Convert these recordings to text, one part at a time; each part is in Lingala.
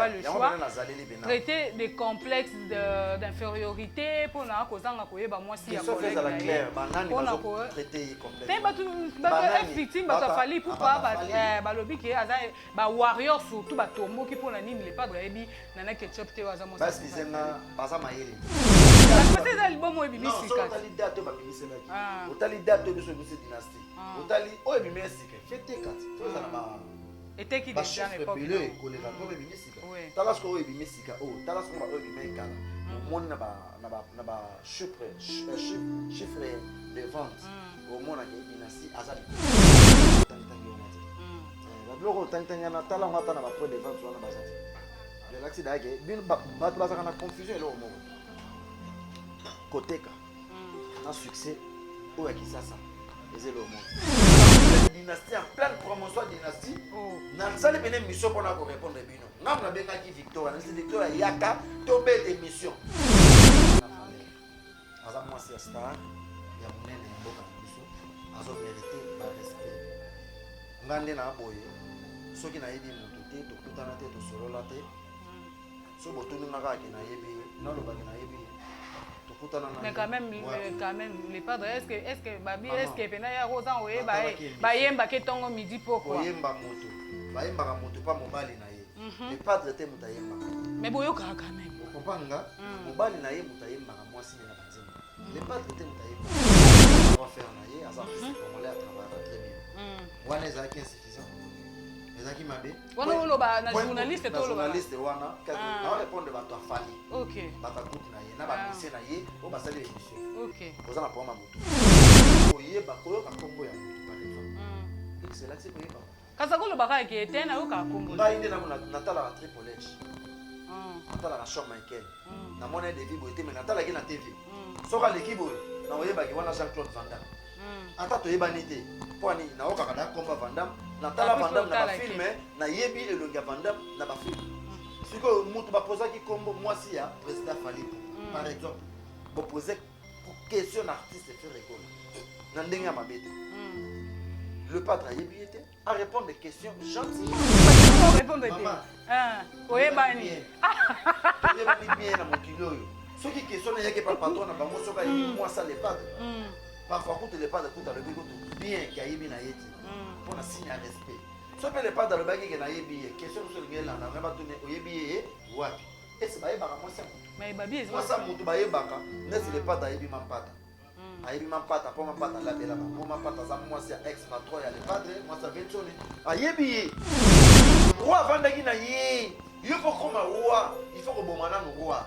pas le choix. Traiter des complexes d'infériorité pour na kozanga koyeba moi si ya collègue na ye. Pour na ko traiter complexe. Ba victime ba fali pour pas ba lobi ke aza ba warrior surtout ba tombo ki pour na nini le pas ebi nana ketchup te waza moi. Parce que zenga baza mayele. Parce que album mo ebi misika. Non, tali date ba bimisela ki. Otali date biso biso dynastie. Otali o ebi mesika. Fete kat. Toza na ba était qui déjà n'est pas bien kolega ko ebi mesika. Tala sko o ebi mesika. O tala sko ba o ebi mekala. Mon na ba chiffre de vente. Au moins que dynastie azali. La bloko tantanga na tala ngata na ba point de vente wana bazati. De l'accident ke bin ba baza kana confusion lo mo. Koteka. Un succès au Akisasa. Et le monde. Dynastie en pleine promotion dynastie. Dans ça les béné mission pour nous répondre bino. Ngam na benga ki Victoire, c'est Victoire yaka tombe émission. Aza moi c'est star. Ya munene mboka biso. Azo mériter ba respect. Ngande na boye. Soki na yebi mutu te to kutana te to solola te. So botunu na ka ki na yebi, na lo ba ki na yebi. Mais quand même les padres est-ce que babi est-ce que pena ya rosa oye ba yemba ke tongo midi pourquoi yemba moto ba yemba ka moto pa mobali na ye les padres te muta yemba mais boyo ka quand même kopanga mobali na ye muta yemba ka mwasi na banzema les padres te muta yemba on va faire na ye asa on va travailler très bien wana za ki insuffisant ezaki mabe wana oloba na journaliste to oloba journaliste wana na répondre ba to afali OK ba ta groupe na ye na ba mission na ye o ba sali émission OK oza na problème moto oyeba koyoka kombo ya moto par exemple c'est là que c'est koyeba kasa koloba ka ke tena yo ka kombo ba inde na natala la triple H natala la Shawn Michael na mona de vibo ete mais natala ki na TV soka l'équipe na oyeba ki wana Jean-Claude Van Damme ata toyeba nite poni na oka kada komba Van Damme natala Van Damme na ba film na yebi elonga Van Damme na ba film siko mutu ba posa ki kombo mwasi ya président Falipo par exemple bo poser question artiste fait rigolo na ndenga mabete le padre yebi était à répondre des questions gentiment répondre oyebani oyebani bien na mokilo yo soki question na yake par patron na bango soka moi ça les padres parfois quand les padres écoutent le bigo bien qui a yebi na yeti pour na signe à respect so pe les padres le bagi ke na yebi question sur le ngela na ba tourner oyebi wapi et c'est baye baka moi ça mais babi moi ça mutu baye baka ne c'est les padres yebi mampata ayebi mampata po mampata la bela ba mampata za moi c'est ex patron ya les padres moi ça vient sonner ayebi roi vandaki na ye il faut comme roi il faut que bomana no roi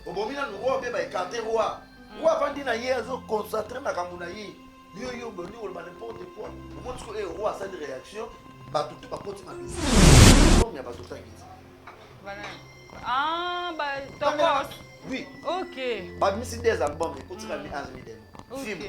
obomina no roi be ba écarter roi roi vandi na ye azo concentrer na kamuna ye yo boni ou n'importe quoi le monde que le roi ça une réaction ba tout ba koti ma dossier comme ya ba tout tangiti voilà bah d'accord oui OK ba misi des albums écoute ça mi azmi dem film.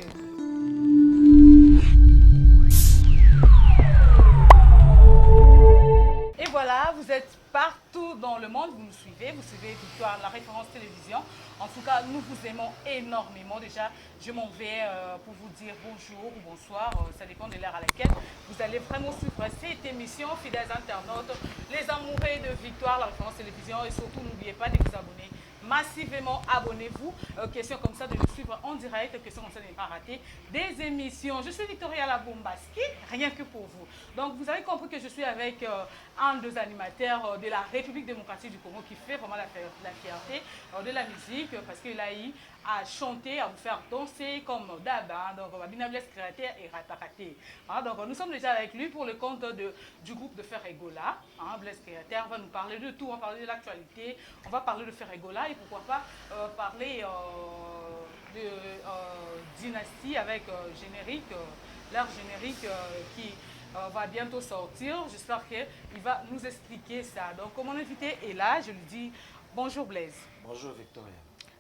Et voilà, vous êtes partout dans le monde, vous nous suivez Victoire, la référence télévision. En tout cas, nous vous aimons énormément. Déjà, je m'en vais pour vous dire bonjour ou bonsoir, ça dépend de l'heure à laquelle vous allez vraiment suivre cette émission, fidèles internautes, les amoureux de Victoire, la référence télévision. Et surtout, n'oubliez pas de vous abonner massivement, abonnez-vous. Question comme ça, de nous suivre en direct. Question comme ça, de ne pas rater des émissions. Je suis Victoria La Bombaski, rien que pour vous. Donc, vous avez compris que je suis avec un des animateurs de la République démocratique du Congo qui fait vraiment la fierté de la musique parce qu'il a eu à chanter, à vous faire danser comme d'hab. Donc, on va bien Blaise Créateur et Ratakate. Donc, nous sommes déjà avec lui pour le compte du groupe de Ferregola. Blaise Créateur va nous parler de tout, on va parler de l'actualité, on va parler de Ferregola et pourquoi pas parler de Dynastie avec générique, leur générique qui va bientôt sortir. J'espère qu'il va nous expliquer ça. Donc, comme mon invité est là, je lui dis bonjour Blaise. Bonjour Victoria.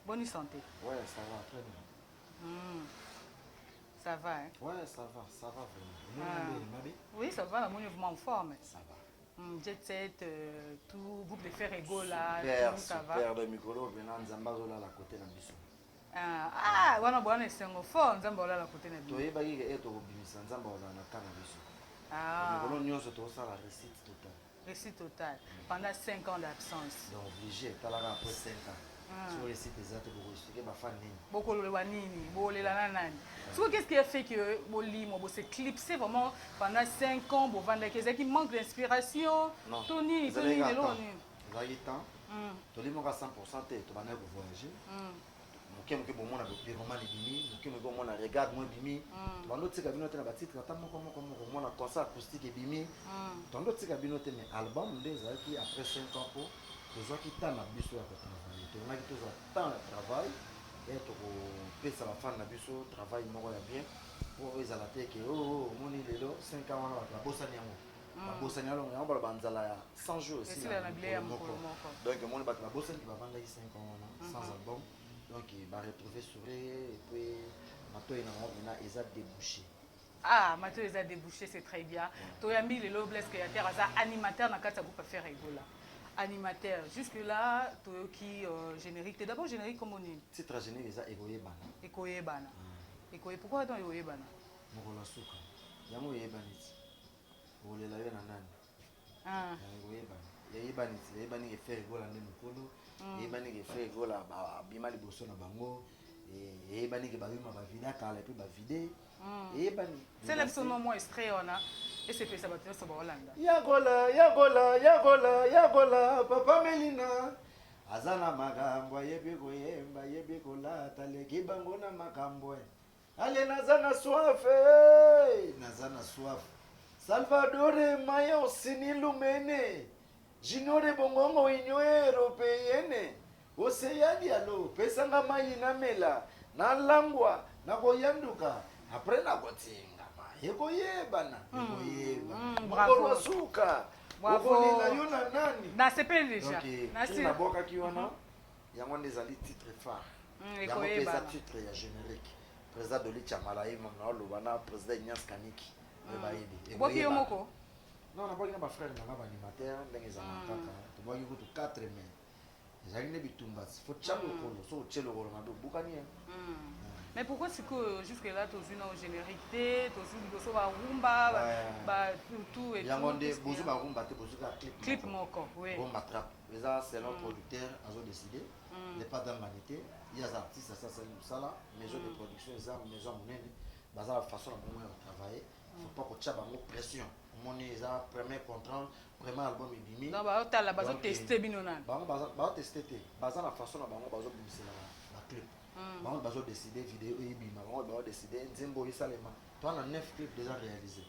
Bonne santé. Ouais, ça va très bien. Ça va, hein? Ouais, ça va vraiment. Oui, ça va, mon mouvement en forme. Ça va. Jet set, tout, groupe de Ferregola, tout ça va. Super, de micro, venant Zambazola la côté de Bissou. Wana bwana esengo fort nzambe olala côté na biso. Toyebaki ke eto kobimisa nzambe olala na kana biso. Mikolo nyonso tosala récite totale. Réussite totale. Pendant 5 ans d'absence. Donc obligé, tu as après 5 ans. Si vous réussissez des actes, vous expliquez ma famille. Beaucoup de wanini, beaucoup de lananani. Qu'est-ce qui a fait que Bolimo s'est clipsé vraiment pendant 5 ans pour vendre des qui manque d'inspiration? Non. Tony, Vous avez le temps. Tu as 100%, tu vas voyager. Moké moké bon mona roman bimi, moké moké bon mona regarde moi bimi. Tando tika bino te na batitre ata moko mona concert acoustique bimi. Tando tika bino te mais album ndeza qui après 5 ans pour besoin qui t'a na biso ya travailler. To na ki to temps de travail et to ko pesa la fan na biso travail moko ya bien pour eza la te que oh moni lelo 5 ans wana ba bossa nyango. Ba bossa nyango ngamba ba banzala ya 100 jours aussi. Donc moni ba bossa qui va vendre 5 ans sans album. Donc il va retrouver sourire et puis maintenant il a débouché. Ah, maintenant il a débouché, c'est très bien. Toyambi le lobles que y a animateur na kata pour faire rigola. Animateur jusque là qui générique. D'abord générique comme on dit. Titre générique ça Ekoye bana. Ekoye bana. Ekoye pourquoi donc Ekoye bana? Mokola suka. Yango yebaniti. Olela yo na nani? Ah. Ekoye bana. Yebaniti faire rigola ndé mukolo. Yebani ke fait gola ba bima liboso na bango yebani ke ba bima ba vida kala et puis ba vide yebani c'est le son moi extrait on a et c'est que ça va tenir sur Hollande ya gola papa Melina azana magambo yebi ko yemba yebi ko la tale ki bango na magambo ale nazana soif Salvador Maya Sinilumene Jinore bongongo inyo européenne Océanie allo pesanga mai na mela na langwa na koyanduka après na kotinga ma ekoyebana bravo suka bravo na yo na nani na CP déjà na boka ki wana yango ndezali titre phare ekoyebana titre ya générique président de l'Ichamala et mon lobana président Ignace Kaniki boki yo moko. Non, on a pas frère, on a pas animateur, on a pas de 4 mais j'ai une bitumba. Faut tchalo kolo, so tchelo kolo mado bukani. Mais pourquoi c'est que jusque là tu as une généralité, tu as une bosso ba rumba, ba tout et tout. Yangonde bosso ba rumba te bosso ka clip. Clip moko, oui. Bon matrape. Les c'est leur producteur, ils ont décidé. n'est pas dans l'humanité. Il y a des artistes, ça c'est ça là, maison de production, maison monnaie, basée la façon dont on travaille. Il ne faut pas que tu aies une pression. Mon isa premier contrat vraiment album ibimi non ba otala bazo tester binona ba tester te baza la façon na bango bazo bimisa la clip bango bazo décider vidéo ibima bango bazo décider nzembo isalema to na 9 clips déjà réalisés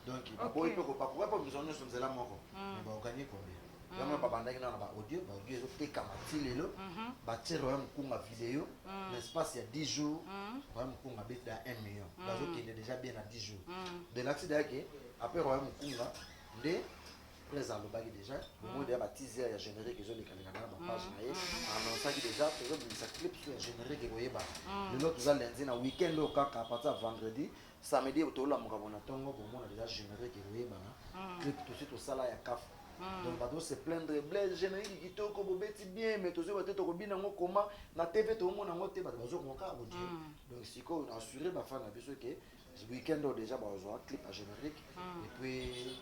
donc ba boy pe ko pa pourquoi pas besoin de nzela moko mais ba gagner combien vraiment ba bandaki na ba audio ezo peka matilelo ba tire wa mkunga vidéo l'espace il y a 10 jours wa mkunga beta 1 million bazo qui est déjà bien à 10 jours de l'accident que après Royaume Kunga, de présent le bague déjà, au moins de la teaser générique que je l'ai calé dans la page, annonçant que déjà, tu as un clip sur générique que vous avez. Le autre, lundi, un week-end, au cas à partir de vendredi, samedi, au tour là, mon tongo, pour moi, déjà générique que vous avez. Clip tout de suite au salaire à CAF. Donc, bateau se plaindre, blaise générique qui te dit bien, mais tu sais, tu as bien en comment, na TV, tout le monde en côté, bateau, mon cas, vous dire. Donc, si vous assurez, ma femme a besoin que. Ce week-end déjà bah on a un clip à générique et puis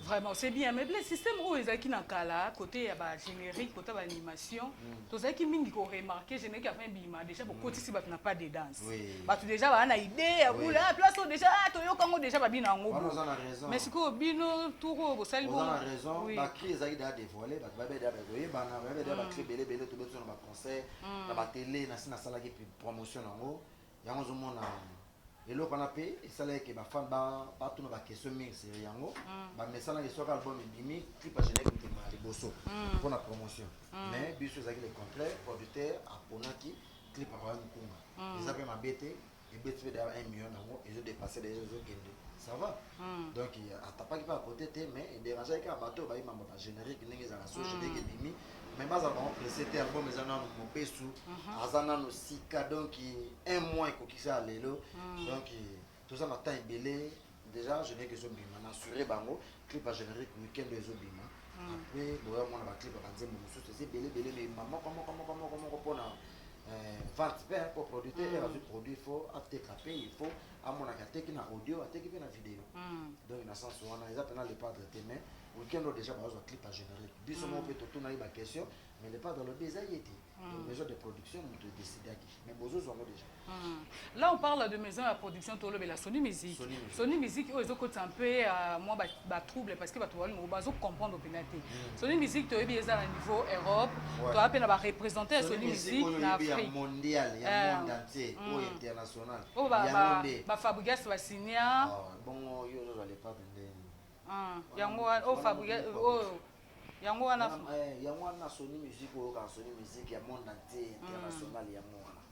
vraiment c'est bien mais le système où ils qui nakala côté bah générique côté animation tout ça qui mingi ko remarquer générique avant bima déjà beaucoup ici bah n'a pas de danse bah tu déjà bah on a idée à vous là place déjà to yo kango déjà bah bina ngo mais c'est que bino touro bo sali on a raison bah crise a idée à dévoiler bah ba ba ba clip belé tout besoin na concert na ba télé na sina sala qui promotion ngo yango zomona eloko na pe esala ke ba fan ba tuna ba question mingi c'est yango ba mesala ke soka album bimi clip générique ke ma liboso pour la promotion mais biso zaki le contraire producteur aponaki clip a royaume kunga ils avaient ma bête et bête fait d'avoir 1 million nango ils ont dépassé les autres gende ça va donc atapa ki pas à côté mais il dérangeait ka bateau ba imamba ba générique ndenge za la société ke bimi mais baza ba précédé album mais ana no pesu azana no sika donc 1 mois ko kisa lelo donc tout ça matin belé déjà je n'ai que zo bima na assuré bango clip générique week-end de zo bima après boya mona ba clip ba nzembo mususu c'est belé mais maman comment pona vente pe pour producteur et azui produit il faut atekape il faut amona kateki na audio ateki pe na vidéo donc na sens wana eza pena le padre te mais weekend déjà bazwa clip à générique biso mo pe totuna iba question mais le padre le déjà yeti maison de production nous décider mais bozo zongo déjà là on parle de maison de production tolo la Sony Music Sony Music ils ont un peu moi ba trouble parce que ba toi on bazo comprendre pénalité Sony Music to ebi eza na niveau Europe to a peine ba représenter Sony Music na Afrique mondial ya monde entier ou international ba Fabregas va signer bon yo zo les pas vendre yango o Fabregas yango wana Sony Music o ka Sony Music ya monde entier international ya mwana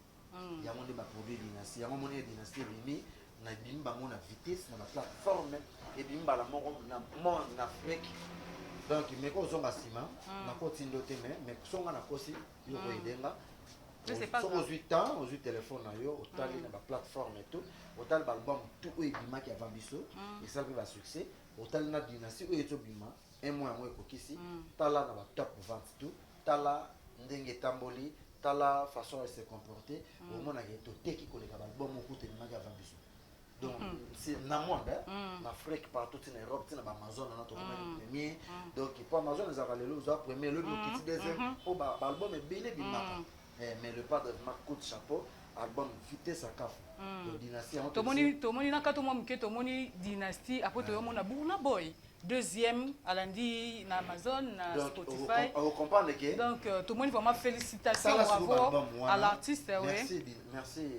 yango nde ba produit dynastie yango moni dynastie bimi na bimba mona vitesse na plateforme et bimba la moko na monde na Afrique donc mais ko zonga sima na ko tindo te mais songa na kosi yo ko edenga je sais pas so aux 8 ans aux 8 téléphone na yo otali na ba plateforme et tout otali ba album tout o ebima ki avant biso et ça va succès otali na dynastie o eto bima un mois mo ekokisi tala na ba top vente tout tala ndenge tamboli tala façon de se comporter au monde que to teki ko le ka ba album ko te bima ki avant biso donc c'est na monde en Afrique partout en Europe c'est na Amazon na to premier donc pour Amazon les avalelo za premier le petit deuxième o ba album e belé bima mais le pas de coup de chapeau album vitesse à caf de dynastie tomoni na kato mo mke tomoni dynastie après to mona Burna Boy deuxième à lundi na Amazon na Spotify on comprend que donc tomoni vraiment félicitations bravo à l'artiste merci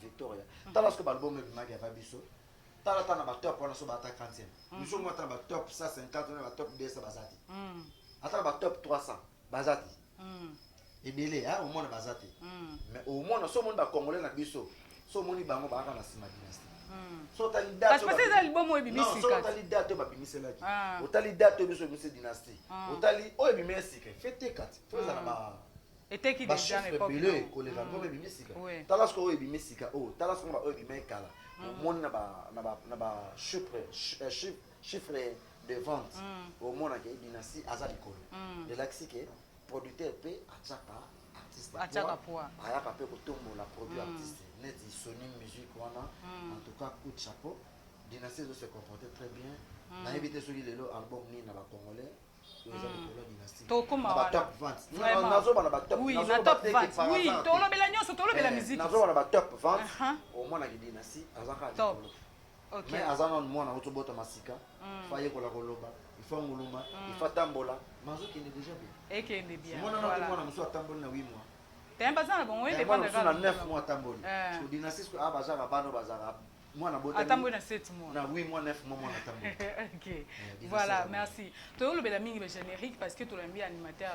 Victoria tala ce que album e bima ki va biso tala tana ba top wana so ba ta 40e nous sommes ba top 150 na ba top 200 bazati ata ba top 300 bazati ebele au monde bazati mais au monde so monde ba congolais na biso so moni bango ba ka na sima dynastie so tali date parce que c'est album o ebimisi non so tali date ba bimisela ki o tali date biso bimisela dynastie o tali o ebimisika fete kat foza na ba était qui déjà n'est pas belé ko le album ebimisika tala sko o ebimisika o tala sko ba o ebimekala au monde na ba chiffre de vente au monde que dynastie azali kolo de l'axike producteur pe atchaka artiste atchaka poa ayaka pe kotombo la produit artiste net Sony Music wana en tout cas coup de chapeau dynastie se comporter très bien na éviter celui lelo album ni na ba congolais ils ont le dynastie to koma wa top 20 nazo bana ba top oui na top 20 oui to lo bela nyonso to lo bela musique nazo bana ba top 20 au moins na dynastie azaka top OK mais azana mwana otobota masika faye kola koloba il faut nguluma il faut tambola mazo qui est déjà bien et qui est bien voilà mwana muso atamboli na 8 mois t'es pas ça bon oui dépend de ça na 9 mois atamboli so dynastie ko abazaka bano bazaka mwana bota atamboli na 7 mois na 8 mois 9 mois mwana atamboli OK voilà merci to lo bela mingi be générique parce que to l'aime bien animateur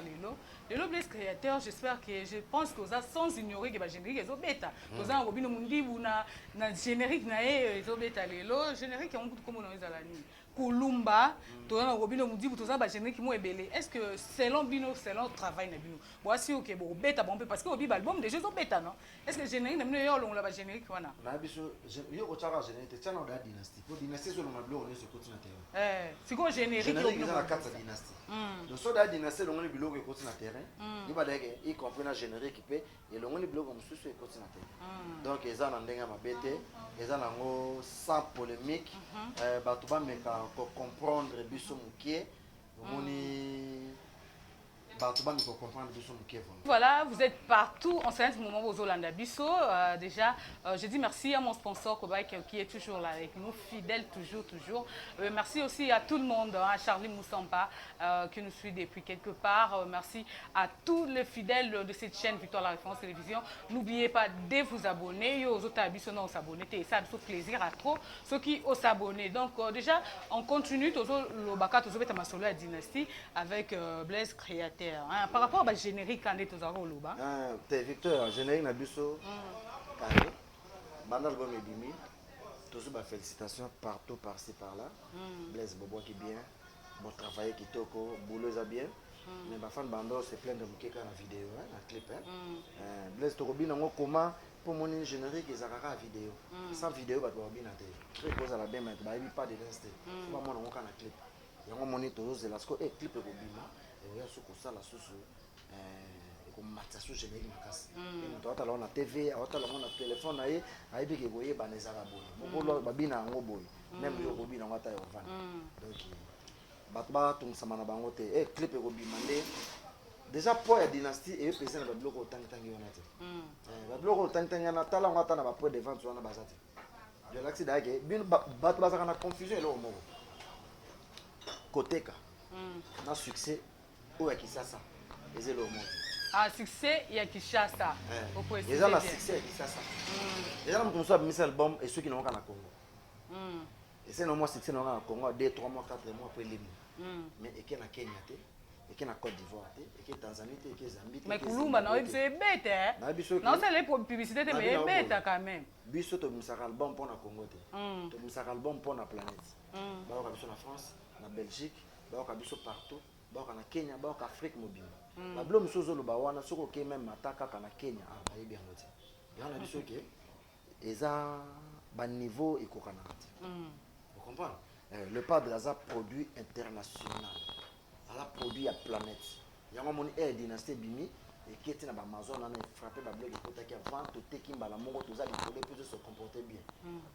lelo bless créateur j'espère que je pense que ça sans ignorer que ba générique ezo beta to za ngobino mundibu na générique na ezo beta lelo générique on peut comme on ezala ni Kulumba to na robino mundibu to za ba générique mo ebele est-ce que selon bino selon travail na bino voici OK bon beta bon parce que obi album déjà zo beta non est-ce que générique na bino yo longola ba générique wana na biso yo ko chaka générique tana da dynastie pour dynastie so longola blo on se continue terrain siko générique yo na 4 dynastie donc so da dynastie longola blo ko continue terrain il va dire y compris na générique pe et longola blo ko mususu ko continue terrain donc eza na ndenga mabete eza nango sans polémique bato ba meka ko comprendre biso mukie moni bato ba meka comprendre biso mukie voilà vous êtes partout en ce moment aux Olanda Bisso déjà je dis merci à mon sponsor Kobaï qui est toujours là avec nous fidèle toujours merci aussi à tout le monde à Charlie Moussampa qui nous suit depuis quelque part merci à tous les fidèles de cette chaîne Victoire la Référence Télévision n'oubliez pas de vous abonner aux autres Bisso non s'abonner et ça nous fait plaisir à trop ceux qui osent s'abonner donc déjà on continue toujours le baka toujours être ma solo à dynastie avec Blaise créateur par rapport à générique quand t'es Victor, générique na biso carré banda album ebimi toujours ba félicitations partout par-ci par-là Blaise Bobo qui bien bon travail qui toko boulot ça bien mais ba fan bando se plaindre mukeka na vidéo na clip Blaise toko bina ngo comment pour mon générique ezakaka vidéo sans vidéo ba to bina te très cause à la bien mais ba pas de l'instant pas moi ngo kana clip yango moni toujours c'est là ce que clip ko bima et ya soko ça la soso komatisa so générique makasi moto atala na TV atala na téléphone na ye ayebi ke koyeba na ezaka boye mokolo babina yango boye même yo kobina yango ata yovanda donc bato batungisama na bango te clip ekobima nde déjà po ya dynastie eyepesa na babiloko otangitangi wana te babiloko otangitangi wana tala yango ata na bapoint de vente wana baza te jolakisi dayake bino bato bazaka na confusion eloko moko koteka na succès oyo ya kisasa eza eloko moko te succès ya Kinshasa eza na succès ya kisasa eza na moto mosusu abimisi album esoki naoka na Congo ese na mwa succès naoka na Congo 2 3 mois 4 mois po elemu mais eke na Kenya te eke na Côte d'Ivoire te eke Tanzanie te eke Zambie te mais kulumba na biso ebeta na osala publicité te mais ebeta quand même biso tobimisaka album mpo na Congo te tobimisaka album mpo na planète baoka biso na France na Belgique baoka biso partout baoka na Kenya baoka Afrique mobimba babilo mosusu ozoloba wana soki oke meme ata kaka na Kenya bayebi yango te yango na biso ke eza baniveau ekokanaka te ocomprendre le padre aza produit international aza produit ya planète yango amoni dynastie bimi eketi na bamazon wana efrappe babiloko ekotaki avant toteki mbala moko toza likolo mpe se comporter bien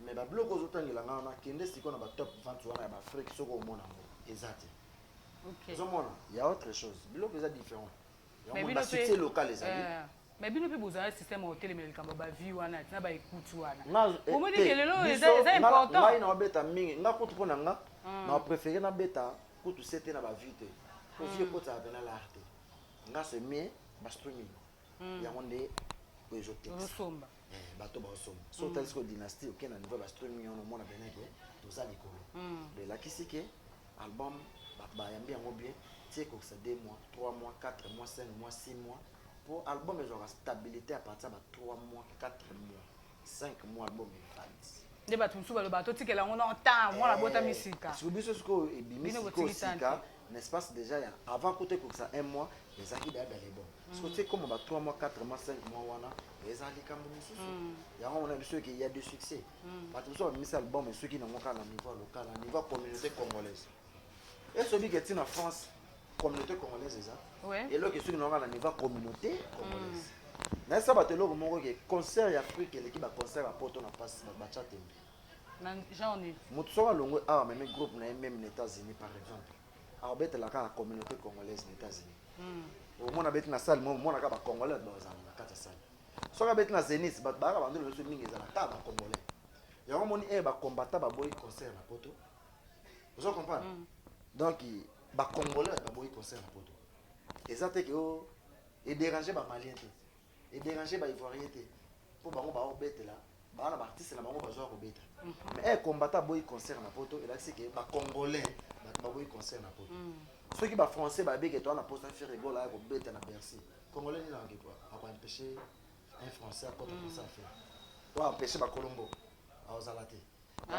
mais babiloko ozotangelanga wana kende sikoyo na batop 20 wana ya baafrike soki omona yango eza te ozomona ya autre chose biloko eza différent yango basuccès local ezali mais bino mpe bozala système otelemela likambo bavie wana tina baekuti wana omoni ke lelo eza important ngai na babeta mingi nga kutu mpo na nga na bapréféré nabeta kutu se te na bavie te po vie ekotaka mpe na lar te nga se mie bastreaming yango nde po ezotexosomba bato baosomba so otali siko dynastie oke na niveau bastreaming wana omona beneke toza likolo belakisi ke album bato bayambi yango bien tie ekokisa 2 mois 3 mois 4 mois 5 mois 6 mois pour album ezwaka stabilité à partir de 3 mois 4 mois 5 mois album evandi nde bato mosusu baloba totikela yango na ntan mwana bota misika parce que biso sikoyo ebimi sikoyo sika nespace déjà ya avant kote ekokisa 1 mois ezalaki bayabela ebon parce que tie comme ba 3 mois 4 mois 5 mois wana eza likambo mosusu yango mona biso eke ya de succès bato mosusu babimisi album esoki nango kaka na niveau local na niveau communauté congolaise esobiki eti na France communauté congolaise eza eloko esoki nango na niveau communauté congolaise nayesa bato eloko moko ke concert ya afrique eleki baconcert ya poto na mpasi batya tembe moto soki alongwe awa meme groupe na ye meme na états-unis par exemple aobetelaka na communauté congolaise na états-unis omona beti na sale mo omonaka bacongolais bazala na kati ya sale soki abeti na zénith bato bayaka bandelo nyonso mingi ezala kaka bacongolais yango moni bacombatant baboyi concert na poto ozo comprendre donc bacongolais baboyi concert na poto eza te ke edérange bamalien te edérange baivoirien te mpo bango baobetela baa na baartiste na bango bazwaka kobeta mais combatant boyi concert na poto elakisi ke bacongolais bato baboyi concert na poto soki bafrançais babeke toa na poste affaire egola ya kobeta na Bercy congolais nini akoempêche un français akota poste affaire to aempêche bacolombo aozala te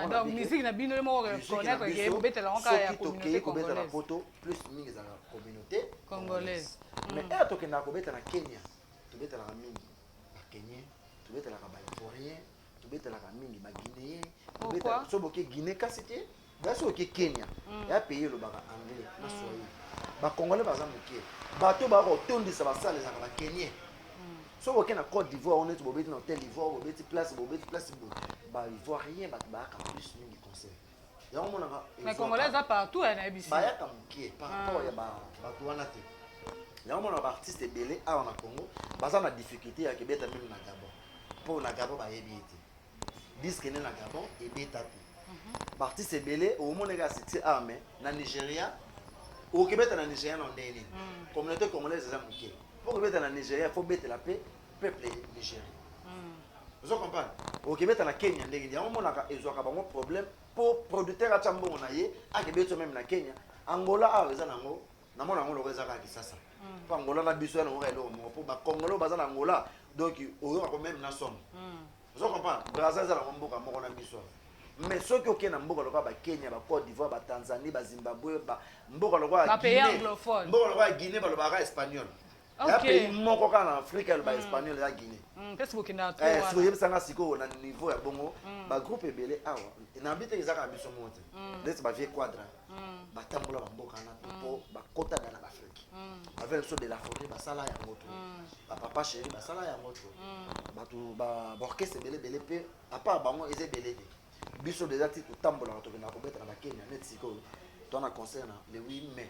donc musique na bino moko reconnaître ke kobetela yango kaka ya communauté kobeta na poto plus mingi ezalaka communauté congolaise mais tokendaka kobeta na Kenya tobetelaka mingi bakenien tobetelaka baivoirien tobetelaka mingi baguinéen so boke guinée kasi te basi oke Kenya ya pays elobaka anglais na swahili bacongolais baza moke bato baka kotondisa basala ezaka bakenien so boke na Côte d'Ivoire on neti bobeti na hôtel Ivoire bobeti place boye baivoirien bato bayaka plus mingi concert yango monaka mais congolais eza partout na ebisi bayaka moke par rapport ya bato wana te yango mona baartiste ebele awa na Congo baza na difficulté ya kebeta meme na Gabon mpo na Gabon bayebi ete diske ne na Gabon ebeta te baartiste ebele omoneka succès awa me na Nigeria okebeta na Nigeria na ndenge nini communauté congolaise eza moke mpo kobeta na Nigeria fo betela mpe peuple nigérien ozo comprendre okebeta na Kenya ndenge nini yango monaka ezwaka bango problème mpo producteur atya mbongo na ye akebeti meme na Kenya Angola awa eza nango namona yango loko ezaka kisasa mpo Angola na biso ya nango eloko moko mpo bacongolais baza na Angola donc oyokako meme na somme ozo comprendre Brazza eza nango mboka moko na biso mais soki oke na mboka lokola bakenya bacôte d'Ivoire batanzanie bazimbabwe mboka lokola ya Guinée balobaka espagnol ya pays moko kaka na Afrique ya espagnol ya Guinée pesi bokenda to si boyebisanga sikoyo na niveau ya bongo bagroupe ebele awa na bite ezaka na biso mote ndeti bavie quadra batambola bamboka na mpo bakotana na baafrike bavie biso de la forêt basala yango to bapapa chéri basala yango to bato baorchestre ebelebele mpe apart bango eza ebele te biso deja ti totambolaka tokenda kobeta na bakenya neti sikoyo to na concert na le 8 mai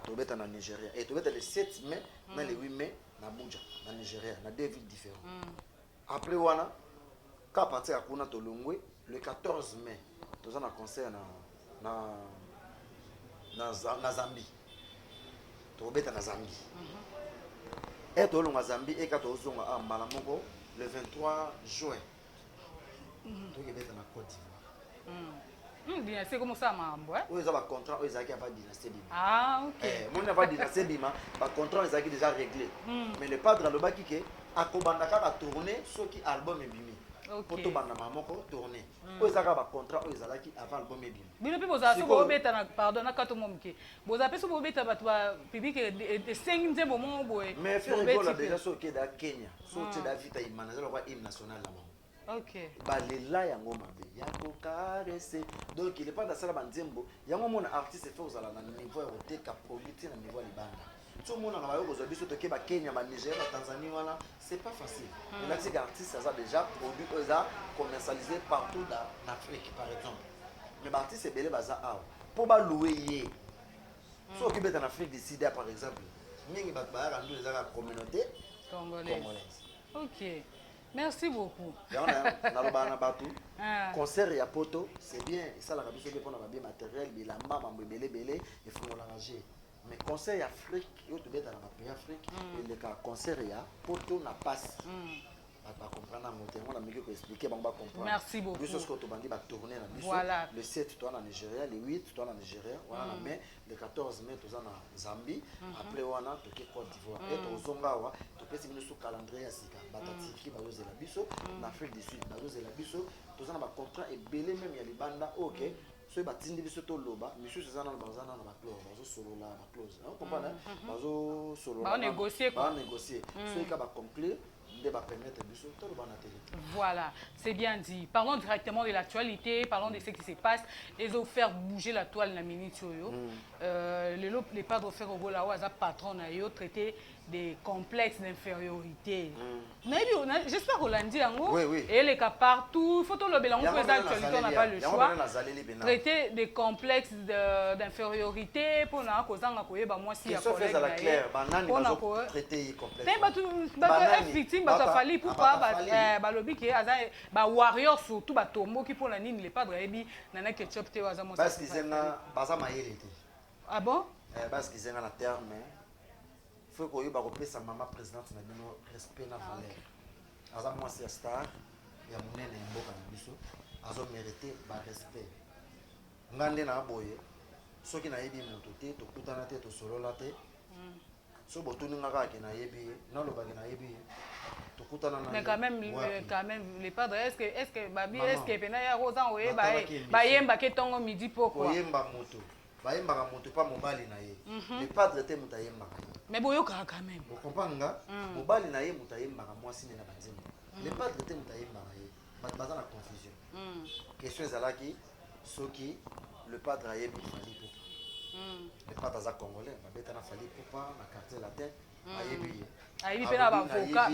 tobeta na Nigeria et tobeta le 7 mai na le 8 mai na Abuja na Nigeria na deux villes différentes après wana ka partir à kuna tolongwe le 14 mai toza na concert na Zambie tobeta na Zambie et tolonga Zambie et ka tozonga a mbala moko le 23 juin tokebeta na Côte d'Ivoire. Dynastie comme ça mambo hein. Oui, ça va contrat aux acquis pas dynastie bima. Ah OK. Mon n'a pas dynastie bima, pas contrat aux acquis déjà réglé. Mais le padre le baki ke akobanda ka tourner ce qui album bimi. Pour to banda mamoko tourner. Aux acquis ba contrat aux acquis avant album bimi. Bino pe boza so bo beta na pardon na kato momke. Boza pe so bo beta ba public de 5 nzembo mo boy. Mais faire rigolo déjà so ke da Kenya. So te da vita imanazelo kwa hymne national là. OK. Balela yango mabe yako karese donc il est pas dans ça ba nzembo yango mon artiste fait aux ala na niveau ya ka produire na niveau libanda tout le monde na bayo bozo biso toke ba Kenya ba Nigeria ba Tanzanie wala c'est pas facile et là ces artistes ça déjà produit ça commercialisé partout en Afrique par exemple mais ba artiste c'est belé baza a pour ba louer yé so ki beta en Afrique du Sud par exemple mingi ba ba rendu les la communauté congolaise. OK. Merci beaucoup. Concert et à poto, c'est bien. Et ça, la rabie, c'est pour bien matériel, il a maman, belé, il faut l'arranger. Mais concert et Afrique, il faut être dans la pays Afrique. Et le concert et à poto n'a pas. On va comprendre on a mieux expliquer, on va comprendre. Merci beaucoup. Tourner voilà. Le 7, tu es en Nigeria, le 8, tu es en Nigeria, mais le 14 mai, tu es en Zambie, après on a Côte d'Ivoire. Et tu es en tu peux calendrier Batatiki, Bayoze la Bisso, en Afrique du Sud, Bayoze la Bisso, tu es en contrat et belé même, il y a les bandes, ok. So batindi biso to loba monsieur c'est ça dans bazana na ba clause bazo solo la ba clause on comprend bazo solo ba négocier quoi ba négocier so ka ba conclure de ba permettre biso to ba na télé. Voilà, c'est bien dit. Parlons directement de l'actualité, parlons de ce qui se passe, les autres faire bouger la toile na minute yo. Les padres faire au bola wa za patron na yo traiter des complexes d'infériorité. J'espère qu'on l'a dit en haut. Oui. Et les cas partout, il faut tout le bilan, on n'a pas le choix. Traiter des complexes d'infériorité pour na cause en quoi ba moi si à collègue la clair, banane ils traiter complexe. Être victime ba fali pour pas ba lobby qui ba warrior surtout ba tombo qui pour la nini les padres ebi nana ketchup te waza mo. Parce qu'ils ont baza mayele te. Ah bon? Parce qu'ils ont la terme. Faut que yoba kopesa maman présidente na bino respect na valeur. Aza moi c'est star ya munene mboka na biso azo mériter ba respect. Ngande na boye soki na yebi moto te to kutana te to solola te. So botuni ngaka ke na yebi na loba ke na yebi to kutana na. Mais quand même les padres est-ce que babi est-ce que pena ya rosan oye ba yemba ke tongo midi pourquoi? Yemba moto. Ba yemba moto pas mobali na ye. Les padres te muta yemba. Mais boyoka quand même. Vous comprenez nga? Mobali na ye muta yemba moi sine na banzembo. Les padres te muta yemba ye. Baza na confusion. Question ezalaki soki le padre a yebi fali popa. Le padre aza congolais, babeta na fali popa na quartier la tête, a yebi. A yebi pena ba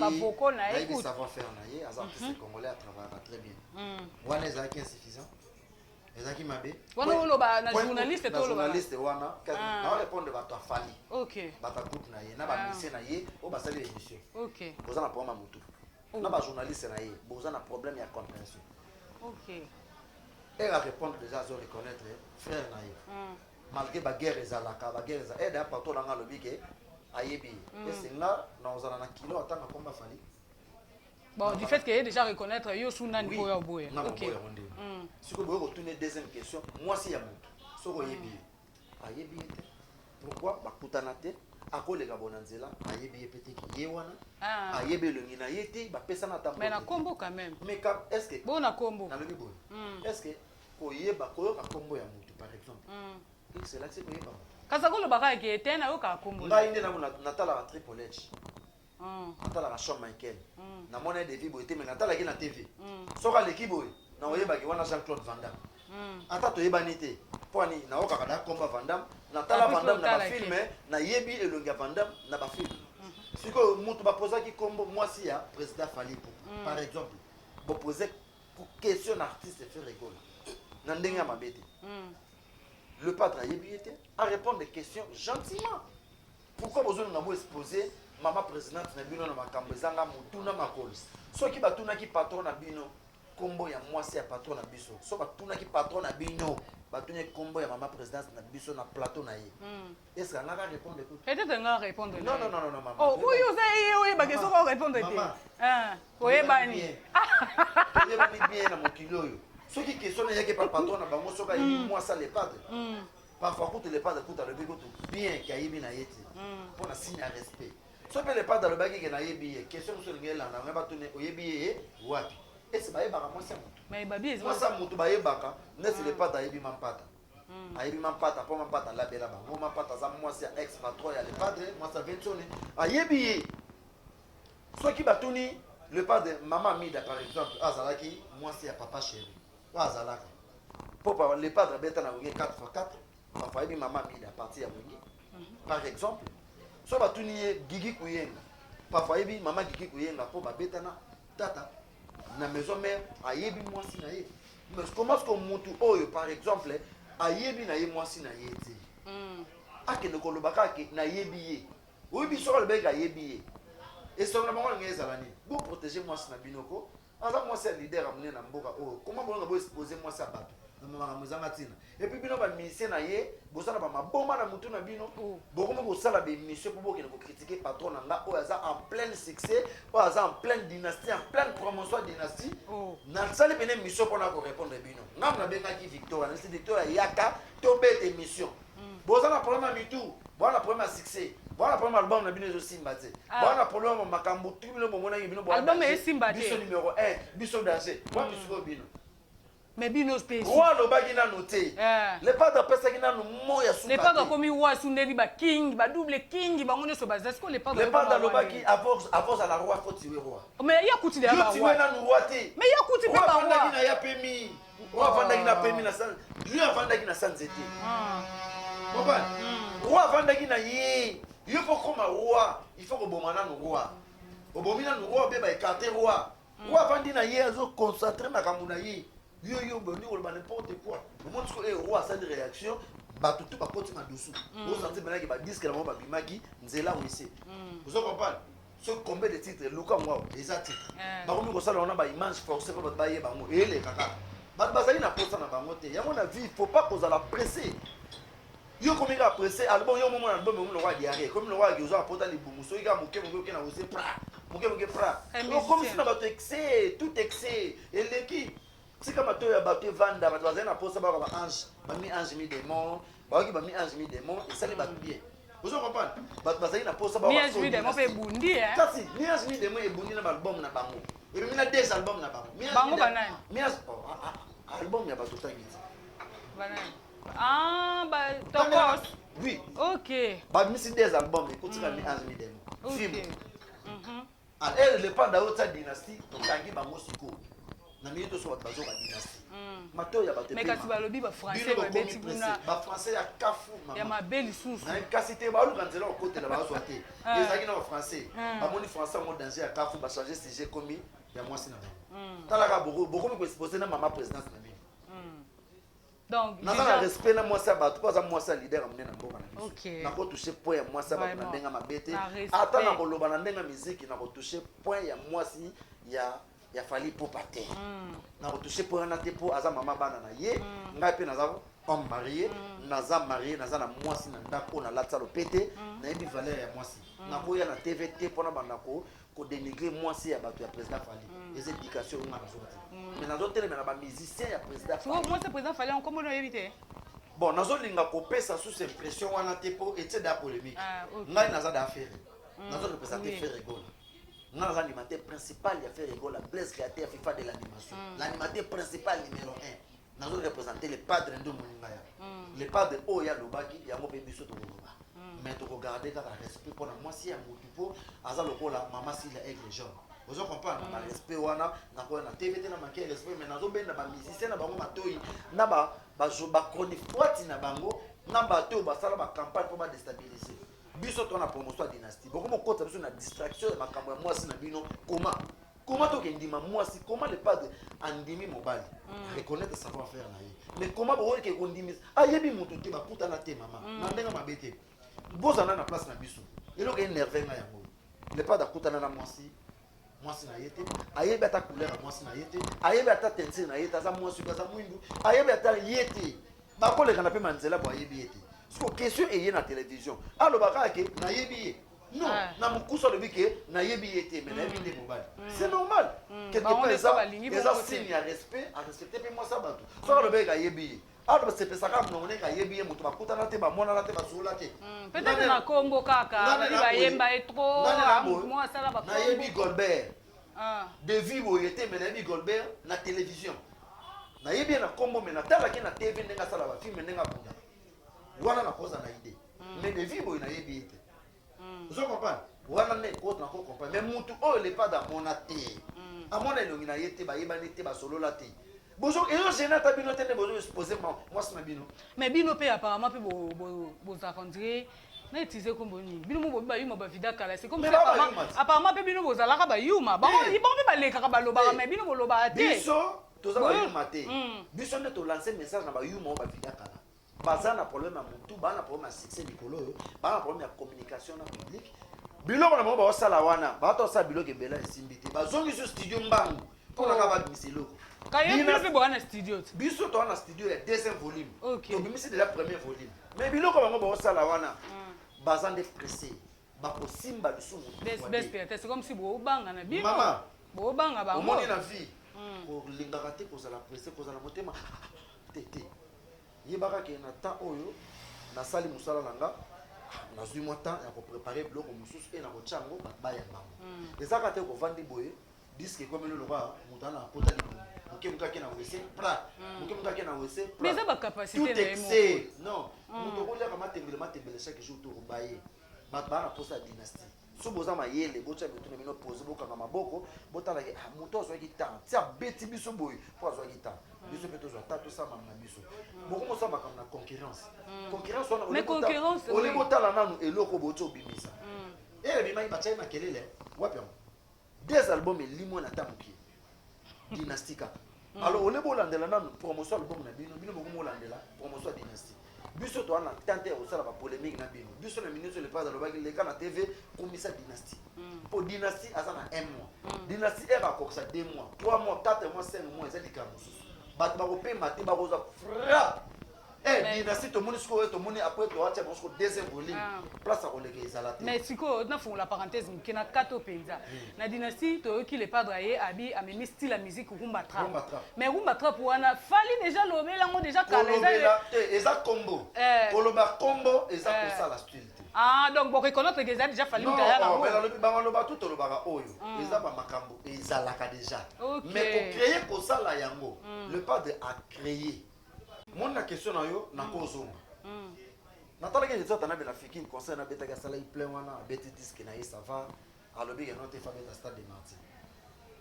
voko na écoute. Il savoir faire na ye, aza artiste congolais travaille très bien. Wana ezalaki insuffisant. Ezaki mabe. Wana oloba na journaliste to oloba. Journaliste wana, na répondre ba to fali. OK. Ba ta groupe na ye, na ba mission na ye, o ba sali émission. OK. Boza na problème mutu. Na ba journaliste na ye, boza na problème ya compréhension. OK. Elle a répondre déjà à reconnaître frère na ye. Malgré la guerre ezalaka, la guerre ezalaka, elle a partout dans le bique ayebi. Et c'est là na ozana na kilo atanga komba fali. Bon, du fait qu'elle déjà reconnaître yo suna ni boya boya. OK. Si vous voulez retourner deuxième question, moi si ya mutu. Soko yebi. Ayebi. Pourquoi ba kutanate akolega bonanzela ayebi pété ki yewana. Ayebi le ngina yete ba pesa na tambo. Mais na combo quand même. Mais est-ce que bon na combo. Na le bibo. Est-ce que koyeba koyoka combo ya mutu par exemple. C'est là que c'est koyeba. kasakolo baka ke te na yo ka kombo ngai nde natala la Triple H natala la Shawn Michaels na mona de vie boité mais natala ki na TV soka l'équipe boy na oyeba ki wana Jean-Claude Van Damme ata toyebani te po ani na okaka da komba Van Damme natala Van Damme na ba film na yebi elongi Van Damme na ba film siko mutu ba posa ki kombo mwasi ya président Fally Ipupa par exemple bo poser question artiste fait rigole na ndenge ma bête le padre a yebi à répondre des questions gentiment pourquoi besoin na mo exposer mama présidente na bino na makambo ezanga mutuna makolo soki batuna ki patron na bino kombo ya mwasi ya patron na biso so batuna ki patron na bino batuna kombo ya mama présidente na biso na plateau na ye est-ce que ngaka répondre tout peut-être ngaka répondre non maman oh oui vous avez ba question ko répondre te oyebani oyebani bien na mokilo yo soki question na yake pa patron na bango soka yi mwasa le padre parfois quand le padre tout à le bigo tout bien ki ayebi na yeti pour na signe à respect so pe le padre le bagi ke na yebi question so ngela na ngaba tune oyebi wapi est-ce ba yeba ka mwasa mutu mais babi ezwa mwasa mutu ba yebaka nesi le padre ayebi mampata ayebi mampata po mampata la bela bango mampata za mwasi ya ex patron ya le padre mwasa ventone ayebi soki batuni le padre maman Mida par exemple azalaki mwasi ya papa chéri wa azalaka po le padre beta na ngi 4x4 parfois yebi maman Mida partie ya ngi par exemple so batuni Gigi Kuyenga parfois yebi maman Gigi Kuyenga po babeta na tata na maison mère ayebi mwasi na ye mais comment est-ce que mutu oyo par exemple ayebi na ye mwasi na ye te akende kolobaka ke na yebi ye oyebi soko lebeka ayebi ye esonga bango na ngezala ni bo protéger mwasi na binoko aza mwasi ya leader amune na mboka oyo comment bolonga bo exposer mwasi ya bato na mama muzanga tina et puis bino ba ministère na ye bosala ba maboma na mutu na bino bokoma bosala ba émission pour bokene ko critiquer patron na nga oyo aza en plein succès oyo aza en pleine dynastie en pleine promotion dynastie na sali pene émission pour na ko répondre bino ngam na benga ki Victoria na Victoria yaka to bête émission bosala problème à mitu bona problème à succès bona problème album na bino zo simba te bona problème makambo tu bino bomona bino bona album e simba te biso numéro 1 biso danger kwa biso bino mais bino spécial roi lobaki na noté le padre pesa ki na no moya suka le padre komi wa sundeli ba king ba double king ba ngone so ba zasko le padre lobaki avance à la roi faut tuer roi mais ya kuti de ba roi tu na no roi te mais ya kuti pe ba roi roi na ya pemi roi vandaki na pemi na san lui avandaki na san zete papa roi avandaki na ye il faut comme roi il faut que bomana no roi obomina no roi be ba écarter roi roi avandi na ye azo concentrer makambo na ye yo boni ou n'importe quoi le monde que roi ça une réaction ba tout ba côté ma dessous vous sentez maintenant que ba disque la ba bimaki nzela ou ici vous comprenez ce combien de titres luka moi les titres ba comme ko sala on a ba image forcée pour ba ye bango et les kaka ba bazali na posta na bango te ya mon avis il faut pas qu'on la presser yo comme il a pressé album yo moment album le roi diarrhée comme le roi qui usa porta les boumou so il a moké moké na osé pra moké pra comme si na ba excès tout excès et l'équipe si comme toi ya bato vanda bato bazana posa ba ange ba mi ange mi démon ba ki ba mi ange mi démon et ça les bato bien vous comprenez bato bazali na posa ba mi ange mi démon pe bundi kasi mi ange mi démon e bundi na album na bango et mi na deux albums na bango bango banani mi ange album ya bato tangi banani ba tokos oui OK ba mi si deux albums écoute mi ange mi démon film elle le pas d'autre dynastie to tangi bango siko na minute so bazo ba dynastie mato ya bato mais kasi balobi ba français ba beti kuna ba français ya kafu ya mabeli susu na kasi te ba lu kanzela ko côté la ba so te ezaki na français ba moni français mo danger ya kafu ba changer sujet comme ya mwasi na ba tala ka beaucoup me exposer na mama présidence na bi donc na respect na mwasi ba to pas mwasi leader amene na mboka na biso OK na ko toucher point ya mwasi ba na ndenga mabete ata na koloba na ndenga musique na ko toucher point ya mwasi ya Fally Ipupa te na retoucher pour un até pour aza mama bana na ye ngai pe naza homme marié naza marié naza na mwasi na ndako na latsa lopete na yebi valeur ya mwasi na koya na TVT pona bandako ko dénigrer mwasi ya bato ya président Fally les éducations nga na zoti mais nazo tele na ba musicien ya président Fally moi c'est président Fally on kombo no yebite bon nazo linga ko pesa sous impression wana te po était da polémique ngai naza da affaire nazo représenter faire rigole. L'animateur principal, il a fait rigoler Blaise Créateur FIFA de l'animation. L'animateur principal numéro 1. nazo représenter le padre ndo moninga ya le padre oya lobaki yango pe biso to loba mais to regarder ka respect pour moi si ya mutu po aza lokola mama sila aigle jaune vous comprenez na respect wana na ko na TVT na manquer respect mais nazo benda ba musicien na bango matoyi na ba chronique na bango na bato ba sala ba campagne pour ba déstabiliser biso to na promotion ya dynastie beaucoup mo kota biso na distraction ya makambo ya mwasi na bino comment to kendima mwasi comment le padre andimi mobali reconnaître savoir faire na ye mais comment bo ke kondimi ayebi moto te ba puta na te mama na ndenga mabete bozana na place na biso elo ke énervé nga yango le padre akutana na mwasi na yete ayebi ata couleur ya mwasi na yete ayebi ata teinture na yete aza mwasi aza mwindu ayebi ata yete bakoleka na pe manzela bo ayebi yete siko question eye na télévision alobaka ke nayebi ye non na mokusa lobi ke nayebi ye te mais nayebi te mobali c'est normal quelque part eza signe ya respect a respecter pe mwasi bato soki alobeki ayebi ye ato basepesaka mnongone kayebi ye moto bakutana te bamonana te basola te peut-être na kombo kaka bayemba etro moi asala bakombo nayebi Golbert de vie boye te mais nayebi Golbert na télévision nayebi ye na kombo mais natalaki na TV ndenge asala bafilme ndenge abunda wana nakoza na idée mais de vie boye nayebi ye te vous comprenez wana ne kote na ko comprendre mais mutu oyo le pas d'amona te amona elongi na ye te bayebani te basolola te bonjour et je n'ai pas bino te ne bonjour exposer moi c'est bino mais bino pe apparemment pe bo zakandre na utilisé comme boni bino mo ba yuma ba vida kala c'est comme ça apparemment pe bino bozalaka ba yuma ba ils bon pe ba lekaka ba loba mais bino boloba te biso toza ba yuma te biso ne to lancer message na ba yuma ba vida kala baza na problème ya mutu ba na problème ya succès likolo ba na problème ya communication na public biloko na bango baosala wana baatosala biloko ebela esimbi te bazongi so studio mbangu mpona ka babimisa eloko kayebi boana studio biso towana studio ya deuxième volume tobimisi déjà premier volume mais biloko bango baosala wana baza nde pressé bakosimba lisusu c'est comme si boobanga na bino mama boobanga bango omoni na vie kolingaka te kozala pressé kozala motema te yebaka ke na temps oyo nasali mosala na nga nazwi mwa temps ya koprépare biloko mosusu e na kotya yango baya bango ezaka te kovandi boye diske ekomeli lokola moto ana akotali moke mokaki na wese plat moke mokaki na wese mais eza bacapacité tout excès non moto okoliaka matembele chaque jour to kobaye bato baa na posa ya dynastie so boza mayele botya bitu na bino pose bokanga maboko botalaki moto azwaki temps ti abeti biso boye mpo azwaki temps biso mpe tozwa ta tosamama na biso bokomosala makambo na concurrence wana oli botala nanu eloko boti obimisa ebimaki batiaki makelele wapi yango des albums elimwe na ta mokie dynastie kaka alors ole bolandela nanu promotion album na bino bino bokomolandela promotion ya dynastie biso toa na tante ya kosala bapolémique na bino biso na ministre le padre alobaki leka na tv komisa dynastie mpo dynastie aza na 1 mois dynastie ere akokisa 2 mois 3 mois 4 mois 5 mois eza likambo mosusu bato bakopema te bakozwa frappe dynastie tomoni sikoyo tomoni après toatia bango siko deuxième volume place akoleka ezala te mais sikoyo nafungola parenthèse moke na kato mpenza na dynastie toyoki le padre aye abi amemi style ya musique rumba trap mais rumba trap wana fali déjà lobela yango déjà kolobela te eza kombo koloba kombo eza kosala style te donc boreconnaître que eza déjà fali bangaloba tu tolobaka oyo eza bamakambo ezalaka déjà mais kocréer kosala yango le padre a créé mon na question na yo na kozonga natalaki nzota na bela fiki conseil na betaka sala plein wana beti disque na ça va alobi ya note fa beta stade de Martyrs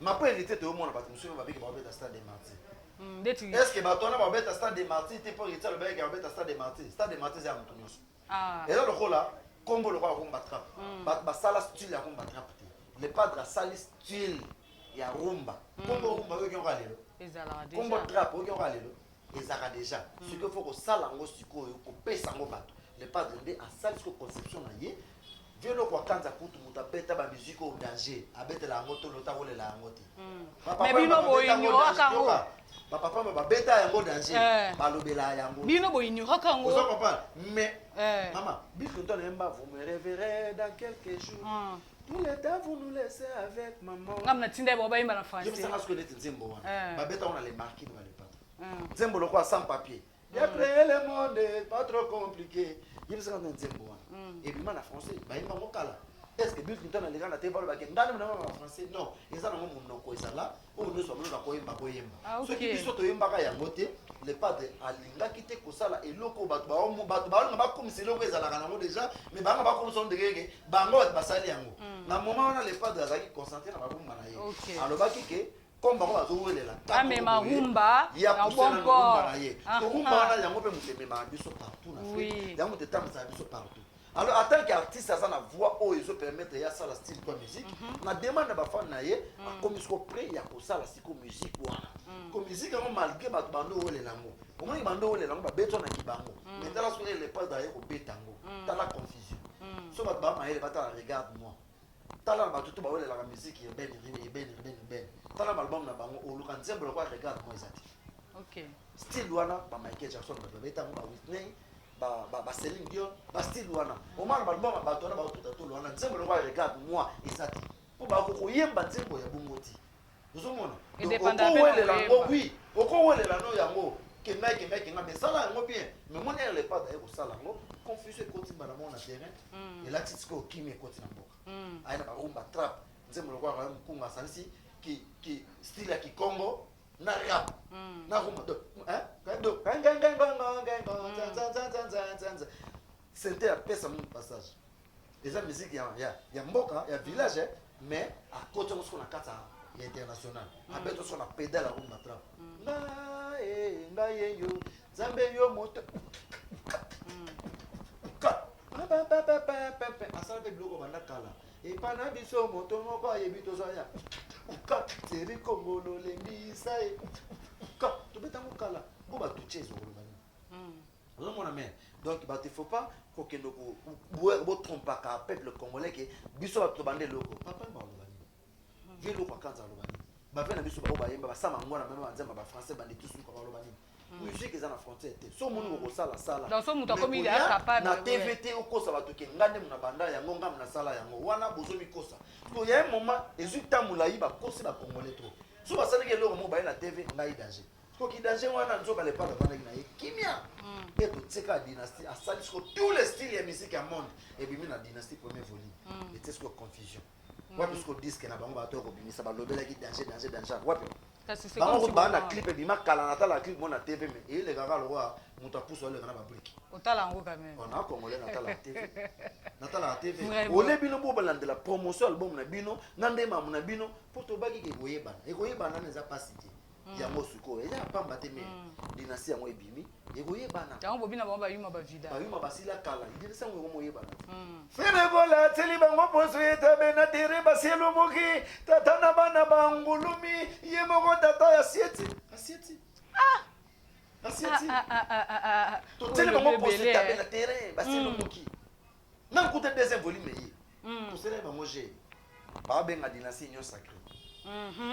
ma pas hérité to mona bato musu ba biki ba beta stade de Martyrs est-ce que bato na ba beta stade de Martyrs te pour hérité le beki ba beta stade de Martyrs ya mutu nyonso et là le kola kombo le ko rumba trap ba sala style ya rumba trap te le padre sala style ya rumba kombo rumba yo kyonga lelo ezala déjà kombo trap yo kyonga lelo ezaka déjà ce qu'il faut kosala yango sikoyo kopesa yango bato le padre nde asali siko conception na ye vielo kwakanza kutu moto abeta bamusike au danger abetela yango to lota kolela yango te mais bino boignoraka yango bapapa babeta yango danger balobela yango bino boignoraka yango oza comprendre mais mama Bill Clinton yemba vous me réveillerez dans quelques jours tout le temps vous nous laissez avec maman ngam na tinda bo bayimba na français je me sens que neti nzembo wana babeta on a les marqués dans les pattes nzembo lokwa sans papier bien créé le monde pas trop compliqué je me sens que nzembo wana et puis en français bayimba mokala est-ce que Bill Clinton aleka na te balo bakende ndani na en français non eza na monoko ezala o nso balo na koyemba so ki biso toyembaka yango te le padre alingaki te kosala eloko bato balonga bakomisa eloko ezalaka nango déjà mais bango bakomisa ndenge bango bato basali yango na moment wana le padre azalaki concentré na babomba na ye alobaki ke comme bango bazowelela amema rumba ya rumba na ye rumba wana yango mpe moto ememaka biso partout na afrique yango moto etambisaka biso partout. Alors, en tant qu'artiste, ça a une voix où ils ont permettre de faire la style de musique. On demande à ma femme, comme ils sont prêts, il y a ça la psycho musique. Comme musique, malgré ma bande ou les langues. Au moins, les bandes ou les langues, béton à Kibango. Mais dans la soirée, les pas d'ailleurs au bétango. Dans la confusion. Sauf que ma elle va regarde-moi. Dans la batuto, la musique est ben. Dans l'album, la bango, au local, regarde-moi, ok. Style Wana, Michael Jackson, bétango, Whitney. Ba Céline Dion, ba style wana. Au moins l'album ba tona ba tout wana. Nzembo le regarde moi et ça. Pour ba ko yemba nzembo ya bungoti. Vous omona. Indépendamment. Oui, oko wele la no yango. Que mec nga mais ça là ngo bien. Mais mon elle pas d'ailleurs ça là ngo. Confusion côté ba na mon terrain. Et là c'est ce ko kimi côté na mboka. Aina ba rumba trap. Nzembo le kwa mkunga sansi qui style ya Kikongo. Na rap na rumba c'était la paix mon passage les musique ya mboka ya village mais à côté on se nakata international abeto so na pédale la rumba trap na yo zambe yo moto asala pe bloko banda kala et pana biso moto moko ayebito zoya c'est Congolo les misae tu peux t'en cala pour ba toucher zo lo mon ami donc bah il faut pas que nous tromper ka peuple congolais que biso ba to bande loko papa ba lo bani velo kwa kanza lo bani ba vena biso ba ba yemba ba sama ngwana même ba nzamba ba français bande tous ko ba lo bani musique eza na frontière te so moni ko sala sala dans so muto comme il est capable na TVT o kosa ba to ke ngande muna banda yango ngam na sala yango wana bozo mi kosa to ya un moment ezuta mulai ba kosi ba congolais trop so ba sala ke lo mo ba na TV ngai danger ko ki danger wana nzoka le pas bana na kimia et to tseka dynastie a sali ko tous les styles ya musique à monde et bimi na dynastie premier volume et c'est ce que confusion wapi ce disque na bango ba to ko bimisa ba lobela ki danger wapi bango bana clip bima kala na tala clip mona TV mais et les gars le roi muta pousse le gars ba brique otala ngo quand même on a congolais na tala TV na tala TV ole bino bo balande la promotion album na bino nande mamu na bino poto baki ke koyebana na za pasité yango suko eza pamba te mais dynastie yango ebimi ekoyebana yango bobina bango bayuma ba vida bayuma basila kala idile sango ngo moyebana fere bola teli bango poso etabe na tere baselo moki tata na bana bangulumi ye moko tata ya asieti to teli bango poso etabe na tere baselo moki na nkuta deuxième volume yi to sele bango je ba benga dynastie union sacrée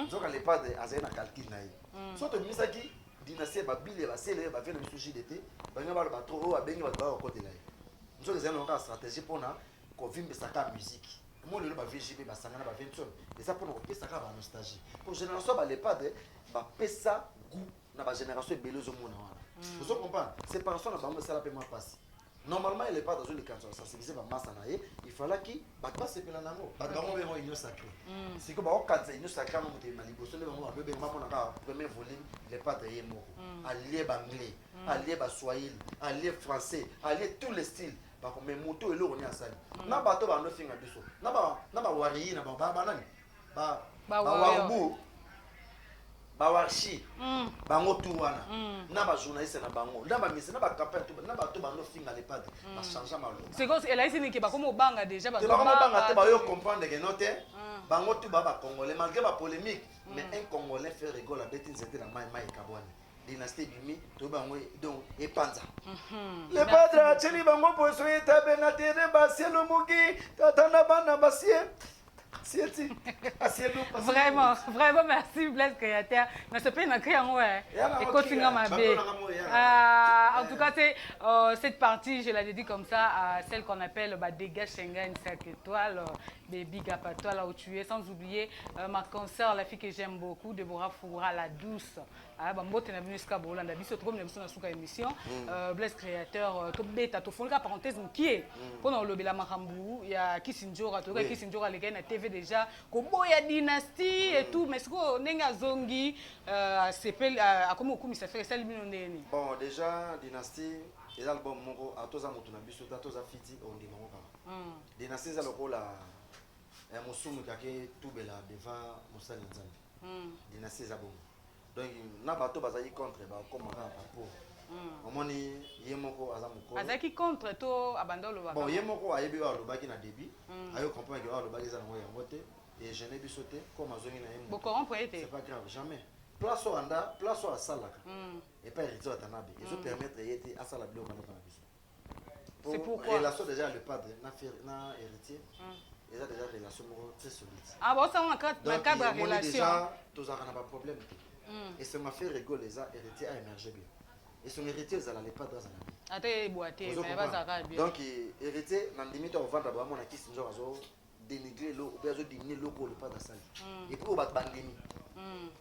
nzoka le padre azali na calcul na ye so tobimisaki dynastie babile basele bavie na biso JDT bango baloba tro oyo abengi bato bakokotela ye nzoka ezali nonga stratégie mpona kovimbisaka musique moni lelo bavgb basangana bavention eza mpona kopesaka banostalgie po génération bale padre bapesa goût na bagénération ebele ozomona wana ozo comprendre séparation na bango esala mpe mwa pasi normalement il est pas dans une cancer sensibiliser ba massa na ye il fallait qui bato basepela nango bato bango bengo union sacrée c'est que ba okanza union sacrée mo te maliboso le bango ba bengo mona ka premier volume il est pas de ye moko allié ba anglais allié ba swahili allié français allié tous les styles ba ko me moto eloko ni asali na bato ba no finga biso na ba wari na ba nani ba wabu ba warshi bango tu wana na ba journaliste na bango na ba mise na ba campagne tu na ba to bando finga les padres ba changer malo c'est comme elle a dit que ba comme banga déjà ba banga te ba yo comprendre que note bango tu ba congolais malgré ba polémique mais un congolais fait rigoler la bête c'était la mai kabwane dynastie bimi to bango donc et panza les padres cheli bango poso etabe na tere ba selo mugi tata na bana basie. Vraiment, vraiment merci Blaise Créateur. Mais ce pays n'a créé en ouais. Et continue ma bé. En tout cas, c'est cette partie, je la dédie comme ça à celle qu'on appelle Dégage Schengen 5 étoiles, Baby Gap à toi là où tu es. Sans oublier ma consoeur, la fille que j'aime beaucoup, Deborah Foura, la douce. Bambote na venu jusqu'à Bolanda. Biso trop même sur la émission. Blaise Créateur, to beta, to font la parenthèse qui est. Pendant le Bela Marambu, il y a Kissinjora, tu vois Kissinjora les gars na TV déjà. déjà koboya dynastie et tout mais siko nenga zongi sepel akomi okumisa fere sali bino ndeni. Bon déjà dynastie et l'album moko atoza moto na biso atoza fiti on dit moko kaka. Dynastie za lokola musumu kake tubela devant Moussa Nzambi. Dynastie za bongo. Donc na bato bazali contre ba comme un rapport. Omoni yemoko azamoko. Azaki contre to abandolo ba. Bon yemoko ayebi wa lobaki na début. Ayo comprendre que wa lobaki za ngo yango te et je n'ai biso te comme azongi na yemoko. Boko rompre été. C'est pas grave jamais. Place au anda, place au salaka. Et pas héritier à Tanabe. Ils ont permettre d'être à salablo quand on a biso. C'est pourquoi relation déjà le padre na héritier. Ils ont déjà relation très solide. Ah bon ça on a cadre relation. Déjà tous a pas problème. Et ça m'a fait rigoler les héritiers a émergé bien. Et son héritier ils allaient pas dans un ate boité mais va ça bien. Donc héritier na limite on vendre vraiment na kisi njo azo dénigrer l'eau ou bien azo diminuer l'eau pour le padre sali. Et puis au bat bandemi.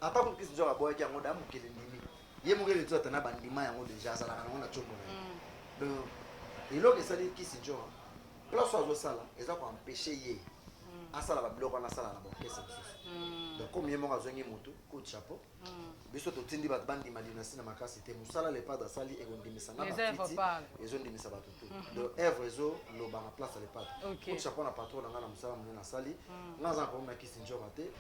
Ata ko kisi njo aboya ki ngoda mu kele ndimi. Ye mo kele tsota na bandima yango déjà ça la na chombo. Donc et l'eau que ça dit kisi njo. Place azo sala, eza ko empêcher ye. Asala ba bloc na sala na ba kese biso. Donc comme yemo azongi moto coup de chapeau biso to tindi bat bandi madina sina makasi te musala le pas d'asali e gondimisa na ba ezo ndimisa bato tout donc œuvre ezo loba na place le pas coup de chapeau na patron na musala mona na sali ngaza ko na kisi njoba te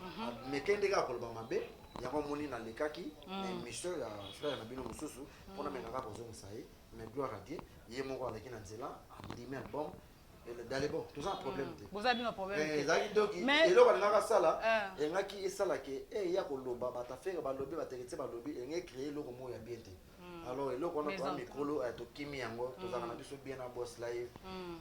mekende ka ko loba mabe ya ko moni na lekaki mais monsieur ya frère na bino mususu pona menga ka ko zonga sai mais gloire à Dieu yemo ko alaki na nzela ndimi album. Dans les bons, tout ça un problème. Vous avez un problème. Mais et là on a ça là, et on a qui est ça là que eh il y a que le baba ta fait ba lobby ba terete ba lobby et on a créé le romo ya bien. Alors et là on a pas micro à to kimi yango, tout ça on a biso bien na boss live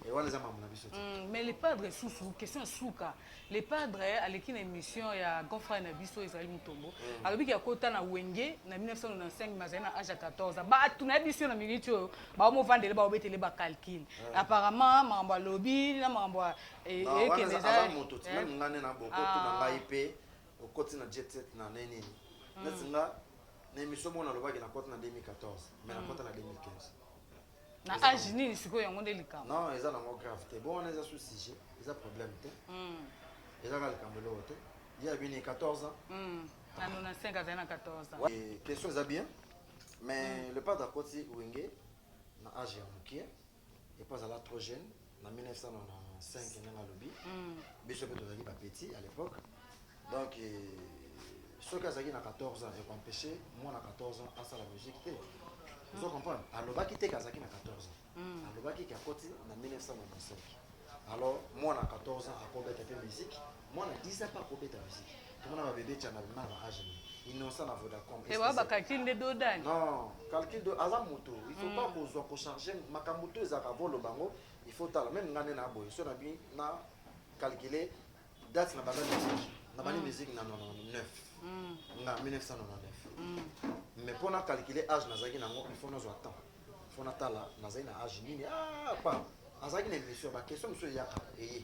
et on les a mamna biso. Mais les padres sous question souka. Les padres à l'équipe émission ya Godfrey na biso Israël Mutombo. Alors bi ki akota na Wenge na 1995 mazana âge 14. Ba tuna biso na minute ba mo vandele ba obetele ba calcul. Apparemment mamba lobby na mamba et que les gens moto tina ngane na boko tuna ngai pe okoti na jet set na nini. Natinga na émission mona lobaki na kota na 2014 mais na kota na 2015. Na âge nini siko yango ndelika. Non, eza na mo grave te. Bon on est sous sujet, eza problème te. Eza ka likambelo te. Il y a bien 14 ans. Na 95 à 14 ans. Et question eza bien. Mais le pas d'akoti Wenge na âge ya mukie et pas à la trop jeune en 1995 na lobby. Biso pe tozali ba petit à l'époque. Donc ce cas na 14 ans et empêcher moi na 14 ans à ça la musique te. Vous comprenez? Alobaki te kazaki na 14 ans. Alobaki ki akoti na 1995. Alors moi na 14 ans à kobeta pe musique, moi na 10 ans pas kobeta musique. Tout le monde bébé tchana na âge. Innocent na Vodacom. Et wa ba calcul de dodani. Non, calcul de azamoto. Il faut pas qu'on charger makambuto za ka volo bango. Il faut tala même ngane na boy. So na bi na calculer date na banda musique. Na bani musique na 99. Na 1999. Mais pour na calculer âge na zaki nango, il faut nous attendre. Il faut na tala na zaki na âge nini. Ah pas. Azaki na émission ba question monsieur ya et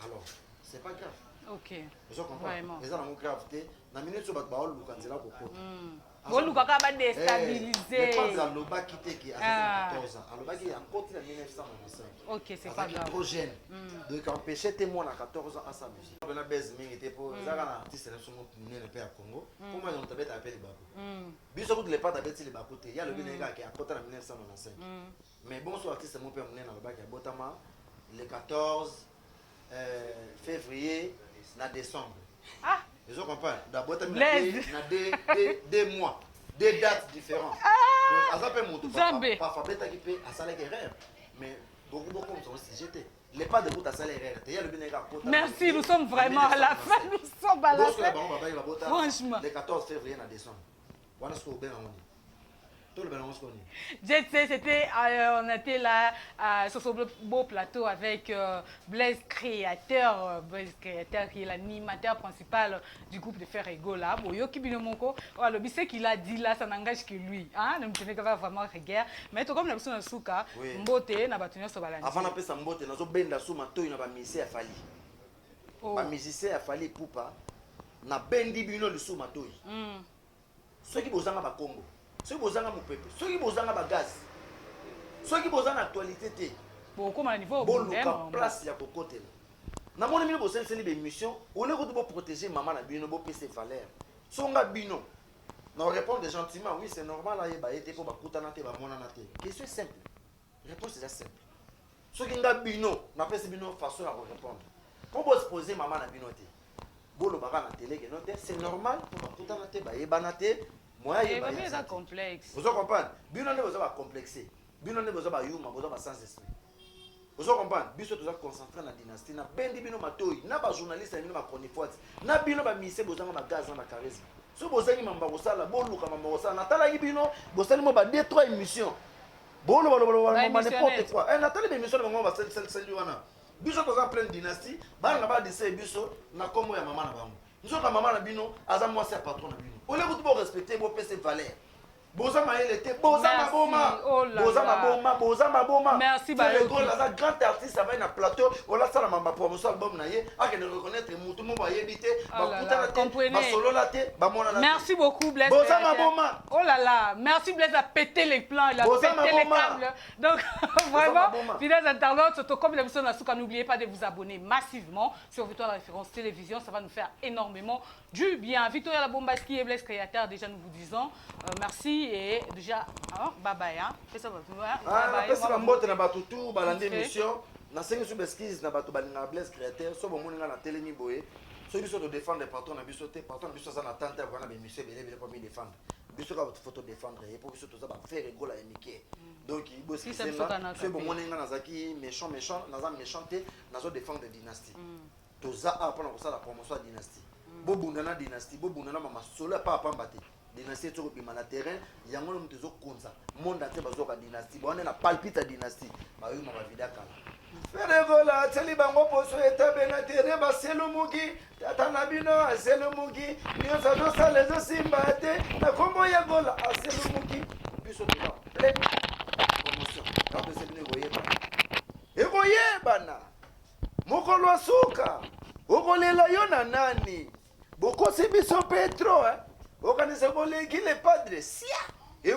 alors, c'est pas grave. OK. Je comprends. Les gens ont gravité. Na minute so bat ba olu kanzela ko kota. Bolu ka ba déstabiliser. Mais pas à loba kité qui a 14 ans. Aloba qui a côté en 1995. OK, c'est pas grave. Trop jeune. Donc empêcher témoin à 14 ans à sa musique. On a baise mingi était pour ça na artiste na somo né le pays à Congo. Pour moi on tabeta appelé bako. Biso ko le pas tabeta le bako te. Il y a le binega qui a côté en 1995. Mais bon so artiste mon père mon na loba qui a botama le 14 février na décembre. Ah, ils ont compris. D'abord, tu as deux mois, deux dates différentes. Donc, à ça peut monter. Parfois, tu as un salaire erreur. Mais beaucoup sont aussi jetés. Les pas de bout à salaire erreur. Merci, nous sommes vraiment à la fin. Nous sommes à la fin. Franchement. Le 14 février à décembre. Voilà ce qu'on a c'était, on était là sur ce beau plateau avec Blaise Créateur qui est l'animateur principal du groupe de Faire Égaux là. Yoki Binomoko, le ce qu'il a dit là, ça n'engage que lui. Hein? Ne me tenez pas vraiment rigueur. Mais tout comme la personne Souka, Mbote, n'a pas tenu sur balance. Avant d'appeler ça Mbote, nous avons benda sous mato, il n'a pas misé à Fali. Pas misé à Fali Poupa, n'a bendi bino le sous mato. Ceux qui bossent à Congo. Ceux qui bossent à mon peuple, ceux qui bossent à gaz, ceux qui bossent à l'actualité, beaucoup de niveau, bon, place il y a côté. na moni mino bo senseli be mission on est pour protéger maman na bino bo pese valeur songa bino na répondre gentiment oui c'est normal là ba été pour ba kutana te ba mona na te question simple réponse est simple ce qui nga bino na pese bino façon à répondre pour bo se poser maman na bino te bolo baka na télé que non c'est normal pour ba kutana te ba yebana te moi yeba c'est complexe vous comprenez bino ne vous ba complexé bino ne vous ba yuma vous ba sans esprit. Vous comprenez? Biso tu dois concentrer na dynastie na bendi bino matoi na ba journaliste bino ma chroniqueur na bino ba mise bozanga ma gaz na charisme so bozangi mamba kosala boluka mamba kosala natala bino bosali mo ba 2-3 émissions bolo n'importe quoi natala émission bango ba sel wana biso to za plein dynastie ba na ba dise biso na komo ya mama na bango nzoka mama na bino aza mwasi ya patron na bino ole kutu bo respecter bo pese valeur. Boza maele te, boza maboma, boza maboma. Merci Bayoki. Un grand artiste, ça va na plateau, on l'a ça la mamba promotion album na ye, a que ne reconnaître mutu mo ba yebite, ba kuta la te, ba solo la te, ba mona la te. Merci beaucoup Blaise. Boza maboma. Oh là là, merci Blaise a pété les plans, il a pété les câbles. Donc vraiment, fidèles internautes, surtout comme l'émission na souka, n'oubliez pas de vous abonner massivement sur Victoire la référence télévision, ça va nous faire énormément du bien. Victoria la Bombaski et Blaise créateur, déjà nous vous disons merci. Et déjà, bye bye, hein. Fais ça, bye bye. Parce que mbote na batutu, balande émission, na sengi sous besquise na batu balinga Blaise créateur, so bon moninga na télé ni boye, so biso de défendre les patrons na biso te, patron biso ça na tante ko na be monsieur belé pas mi défendre. Biso ka votre photo défendre et pour biso to ça ba faire rigola et miké. Donc il bosse c'est bon moninga na zaki méchant na za méchanté, na zo défendre dynastie. To za a pour ça la promotion de dynastie. Bo bundana dynastie, bo bundana mama solo pas pambate. Dynastie to ko na terrain yango lo mtezo konza monde ate bazoka dynastie bon na palpite dynastie ba yo ma vida kala feregola teli bango poso etabe na terrain ba selo mugi tata na bino selo mugi nyo sa do sale zo simba te na kombo ya gola selo mugi biso to ba plein promotion ka pese bino goyeba na mokolo asuka okolela yo na nani bokosi biso Petro Organiser les padres, sia, et